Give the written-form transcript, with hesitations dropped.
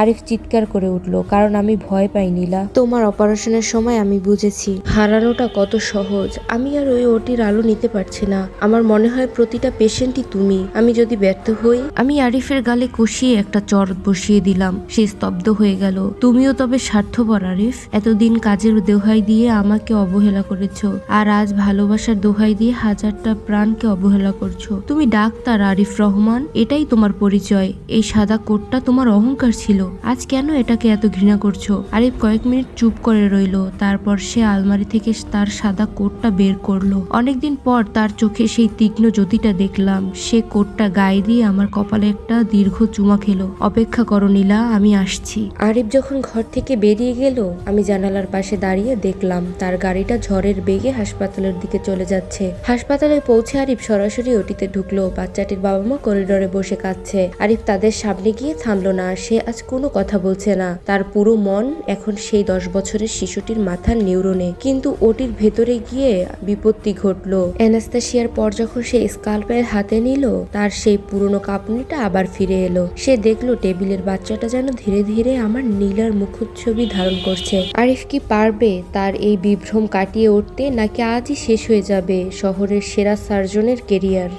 আরিফ চিৎকার করে উঠল, কারণ আমি ভয় পাই নীলা। তোমার অপারেশনের সময় আমি বুঝেছি হারানোটা কত সহজ। আমি আর ওই ওটির আলো নিতে পারছি না। আমার মনে হয় প্রতিটা পেশেন্টই তুমি। আমি যদি ব্যর্থ হই। আমি আরিফের গালে কষিয়ে একটা চর বসিয়ে দিলাম। সে স্তব্ধ হয়ে গেল। তুমিও তবে স্বার্থপর আরিফ। এতদিন কাজের দোহাই দিয়ে আমাকে অবহেলা করেছো, আর আজ ভালোবাসার দোহাই দিয়ে হাজারটা প্রাণকে অবহেলা করছো। তুমি ডাক্তার আরিফ রহমান, এটাই তোমার পরিচয়। এই সাদা কোটটা তোমার অহংকার ছিল, আজ কেন এটাকে এত ঘৃণা করছো? আরিফ কয়েক মিনিট চুপ করে রইল। তারপর সে আলমারি থেকে তার সাদা কোটটা বের করলো। অনেকদিন পর তার চোখে সেই তীক্ষ্ণ জ্যোতিটা দেখলাম। সে কোটটা গায়ে দিয়ে আমার কপালে একটা দীর্ঘ চুমা খেলো। অপেক্ষা করো নীলা, আমি আসছি। আরিফ যখন ঘর থেকে বেরিয়ে গেল, আমি জানালার পাশে দাঁড়িয়ে দেখলাম তার গাড়িটা ঝড়ের বেগে হাসপাতালের দিকে চলে যাচ্ছে। হাসপাতালে পৌঁছে আরিফ সরাসরি ওটিতে ঢুকলো। বাচ্চাটির বাবা মা করিডোরে বসে কাঁদছে। আরিফ তাদের সামনে গিয়ে থামলো না। সে আজ কোনো কথা বলছে না। তার পুরো মন এখন সেই 10 বছরের শিশুটির মাথার নিউরনে। কিন্তু ওটির ভেতরে গিয়ে বিপত্তি ঘটলো। অ্যানাস্তাসিয়ার পর যখন সে স্কাল্পেল হাতে নিল, তার সেই পুরনো কাঁপুনিটা আবার ফিরে এলো। সে দেখলো টেবিলের বাচ্চাটা যেন ধীরে ধীরে আমার নীলার মুখচ্ছবি ধারণ করছে। আরিফ কি পারবে তার এই বিভ্রম কাটিয়ে উঠতে, নাকি আজই শেষ হয়ে যাবে শহরের সেরা সার্জনের কেরিয়ার?